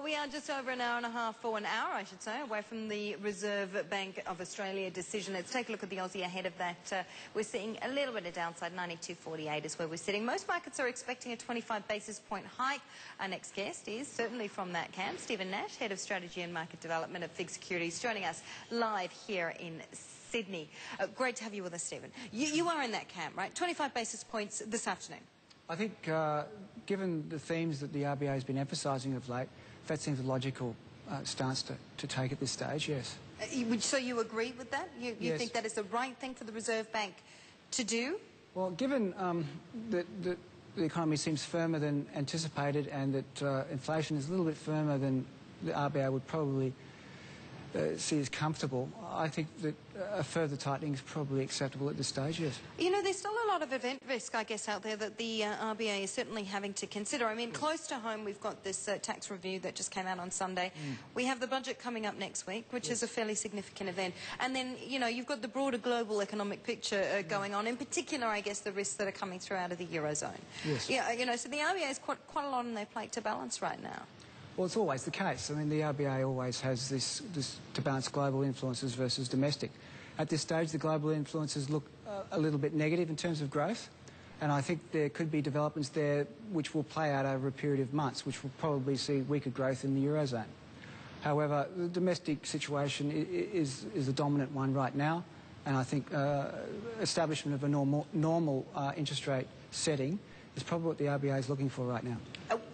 We are just over an hour and a half, or an hour I should say, away from the Reserve Bank of Australia decision. Let's take a look at the Aussie ahead of that. We're seeing a little bit of downside. 92.48 is where we're sitting. Most markets are expecting a 25 basis point hike. Our next guest is certainly from that camp. Stephen Nash, Head of Strategy and Market Development at FIIG Securities, joining us live here in Sydney. Great to have you with us, Stephen. You are in that camp, right? 25 basis points this afternoon. I think, given the themes that the RBA has been emphasising of late, that seems a logical stance to take at this stage, yes. So you agree with that? You yes. think that is the right thing for the Reserve Bank to do? Well, given that the economy seems firmer than anticipated and that inflation is a little bit firmer than the RBA would probably see as comfortable, I think that a further tightening is probably acceptable at this stage, yes. You know, there's still a lot of event risk, I guess, out there that the RBA is certainly having to consider. I mean, close to home, we've got this tax review that just came out on Sunday. We have the budget coming up next week, which is a fairly significant event. And then, you know, you've got the broader global economic picture going on, in particular, I guess, the risks that are coming through out of the Eurozone. Yes. Yeah, you know, so the RBA has quite a lot on their plate to balance right now. Well, it's always the case. I mean, the RBA always has this to balance global influences versus domestic. At this stage, the global influences look a little bit negative in terms of growth, and I think there could be developments there which will play out over a period of months, which will probably see weaker growth in the Eurozone. However, the domestic situation is the dominant one right now, and I think establishment of a normal interest rate setting is probably what the RBA is looking for right now.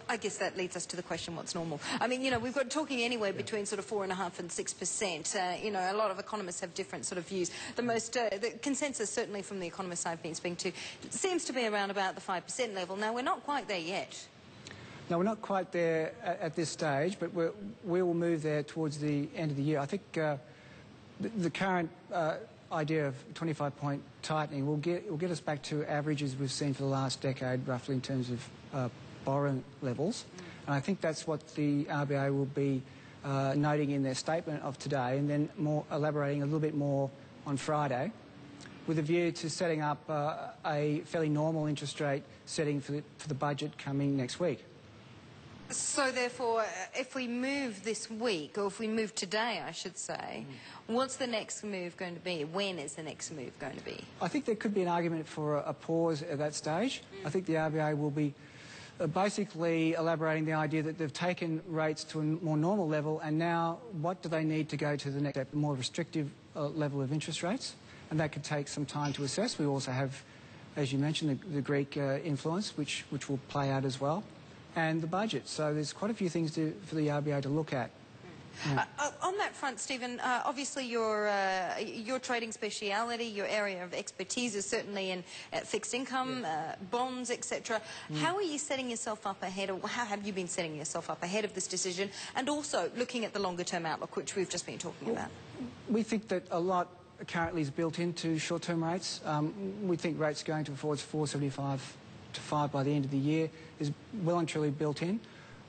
I guess that leads us to the question, what's normal? I mean, you know, we've got talking anywhere between sort of 4.5% and 6%. You know, a lot of economists have different sort of views. The consensus, certainly from the economists I've been speaking to, seems to be around about the 5% level. Now, we're not quite there yet. No, we're not quite there at this stage, but we will move there towards the end of the year. I think the current idea of 25-point tightening will get us back to averages we've seen for the last decade, roughly, in terms of borrowing levels. And I think that's what the RBA will be noting in their statement of today, and then elaborating a little bit more on Friday, with a view to setting up a fairly normal interest rate setting for the budget coming next week. So therefore, if we move this week, or if we move today, I should say, what's the next move going to be? When is the next move going to be? I think there could be an argument for a pause at that stage. I think the RBA will be basically elaborating the idea that they've taken rates to a more normal level, and now what do they need to go to the next step, a more restrictive level of interest rates, and that could take some time to assess. We also have, as you mentioned, the Greek influence, which will play out as well, and the budget. So there's quite a few things for the RBA to look at. Yeah. On that front, Stephen, obviously your trading speciality, your area of expertise is certainly in fixed income, bonds, etc. How are you setting yourself up ahead, or how have you been setting yourself up ahead of this decision, and also looking at the longer-term outlook, which we've just been talking about? We think that a lot currently is built into short-term rates. We think rates going towards 4.75 to 5 by the end of the year is well and truly built in.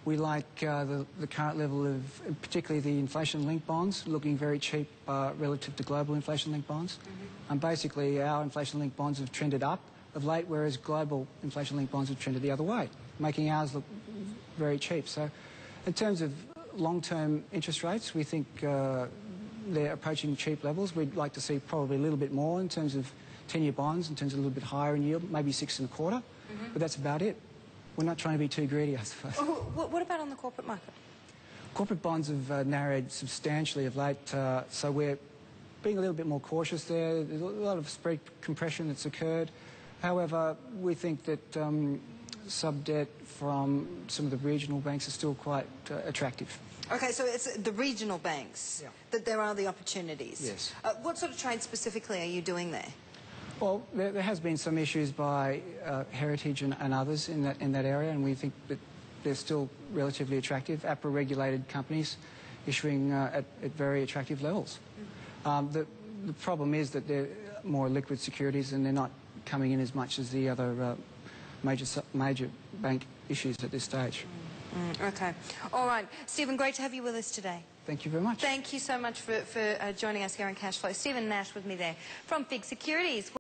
We like the current level of, particularly the inflation-linked bonds, looking very cheap relative to global inflation-linked bonds. And basically, our inflation-linked bonds have trended up of late, whereas global inflation-linked bonds have trended the other way, making ours look very cheap. So in terms of long-term interest rates, we think they're approaching cheap levels. We'd like to see probably a little bit more in terms of 10-year bonds, in terms of a little bit higher in yield, maybe 6.25, but that's about it. We're not trying to be too greedy, I suppose. What about on the corporate market? Corporate bonds have narrowed substantially of late, so we're being a little bit more cautious there. There's a lot of spread compression that's occurred. However, we think that sub-debt from some of the regional banks is still quite attractive. Okay, so it's the regional banks that there are the opportunities. Yes. What sort of trade specifically are you doing there? Well, there has been some issues by Heritage and others in that area, and we think that they're still relatively attractive. APRA-regulated companies issuing at very attractive levels. The problem is that they're more liquid securities, and they're not coming in as much as the other major bank issues at this stage. Okay. All right. Stephen, great to have you with us today. Thank you very much. Thank you so much for joining us here on Cashflow. Stephen Nash with me there from FIIG Securities.